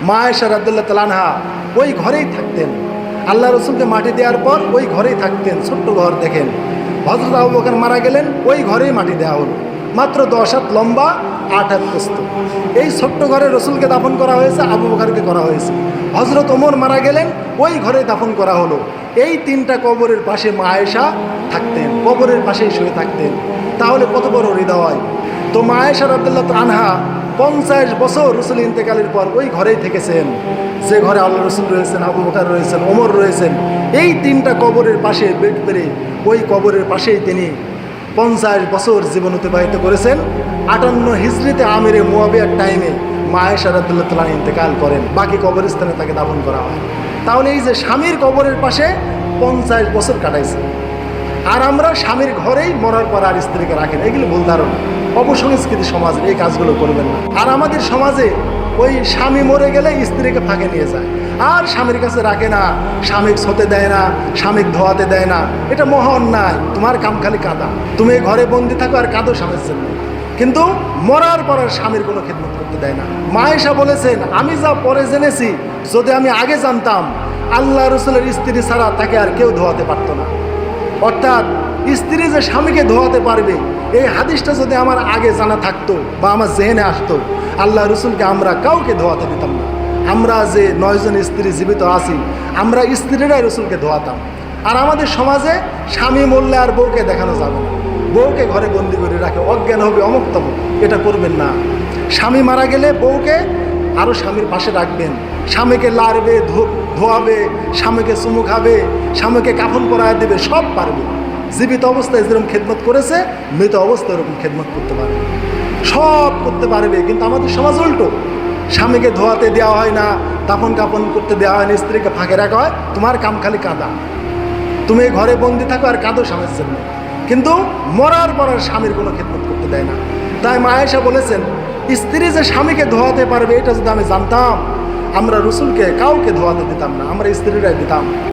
মা আয়েশা রাদিয়াল্লাহু তাআলা আনহা ওই ঘরেই থাকতেন। আল্লাহ রসুলকে মাটি দেওয়ার পর ওই ঘরেই থাকতেন। ছোট্ট ঘর দেখেন। হযরত আবু বকর মারা গেলেন, ওই ঘরেই মাটি দেওয়া হলো। মাত্র 10 হাত লম্বা, 8 হাত প্রস্থ। এই ছোট্ট ঘরে রসুলকে দাফন করা হয়েছে, আবু বকরকে করা হয়েছে। হযরত ওমর মারা গেলেন, ওই ঘরে দাফন করা হলো। এই 3টা কবরের পাশে মা আয়েশা থাকতেন, কবরের পাশেই শুয়ে থাকতেন। তাহলে কত বড় হৃদয়। তো মা আয়েশা রাদিয়াল্লাহু তাআলা আনহা 50 বছর রসুল ইন্তেকালের পর ওই ঘরেই থেকেছেন, যে ঘরে আল্লাহ রসুল রয়েছেন, আবু বকর রয়েছেন, ওমর রয়েছেন। এই 3টা কবরের পাশে বেড পেরে ওই কবরের পাশেই তিনি 50 বছর জীবন অতিবাহিত করেছেন। 58 হিজরিতে আমিরে মুয়াবিয়ার টাইমে মা আয়েশা রাদিয়াল্লাহু তাআলা ইন্তেকাল করেন। বাকি কবরস্থানে তাকে দাফন করা হয়। তাহলে এই যে স্বামীর কবরের পাশে 50 বছর কাটাইছে, আর আমরা স্বামীর ঘরেই মরার পর আর স্ত্রীকে রাখেন, এগুলো ভুল ধারণা। অপসংস্কৃতি সমাজ, এই কাজগুলো করবেন না। আর আমাদের সমাজে ওই স্বামী মরে গেলে স্ত্রীকে ফাঁকে নিয়ে যায়, আর স্বামীর কাছে রাখে না, স্বামীকে ছতে দেয় না, স্বামীকে ধোয়াতে দেয় না। এটা মহা অন্যায়। তোমার কাম খালি কাঁদা, তুমি ঘরে বন্দি থাকো আর কাঁদো স্বামীর জন্য, কিন্তু মরার পর আর স্বামীর কোনো খেদমত করতে দেয় না। মা আয়েশা বলেছেন, আমি যা পরে জেনেছি, যদি আমি আগে জানতাম আল্লাহ রসুলের স্ত্রী ছাড়া তাকে আর কেউ ধোয়াতে পারতো না। অর্থাৎ স্ত্রী যে স্বামীকে ধোয়াতে পারবে, এই হাদিসটা যদি আমার আগে জানা থাকতো বা আমার জেহেনে আসতো, আল্লাহ রসুলকে আমরা কাউকে ধোয়াতে দিতাম না। আমরা যে 9 জন স্ত্রী জীবিত আছি, আমরা স্ত্রীরাই রসুলকে ধোয়াতাম। আর আমাদের সমাজে স্বামী মরলে আর বউকে দেখানো যাবে না, বউকে ঘরে বন্দি করে রাখে, অজ্ঞান হবে, অমুক তমুক। এটা করবেন না। স্বামী মারা গেলে বউকে আরও স্বামীর পাশে রাখবেন, স্বামীকে লাড়বে, ধোয়াবে, স্বামীকে চুমু খাবে, স্বামীকে কাফন পরায় দেবে, সব পারবে। জীবিত অবস্থায় যেরকম খেদমত করেছে, মৃত অবস্থায় এরকম খেদমত করতে পারবে, সব করতে পারবে। কিন্তু আমাদের সমাজ উল্টো, স্বামীকে ধোয়াতে দেওয়া হয় না, দাফন কাফন করতে দেওয়া হয় না, স্ত্রীকে ফাঁকে রাখা হয়। তোমার কাম খালি কাঁদা, তুমি ঘরে বন্দি থাকো আর কাঁদো স্বামীর জন্য, কিন্তু মরার পর আর স্বামীর কোনো খেদমত করতে দেয় না। তাই মা আয়েশা বলেছেন, স্ত্রী যে স্বামীকে ধোয়াতে পারবে, এটা যদি আমি জানতাম, আমরা রসুলকে কাউকে ধোয়াতে দিতাম না, আমরা স্ত্রীরাই দিতাম।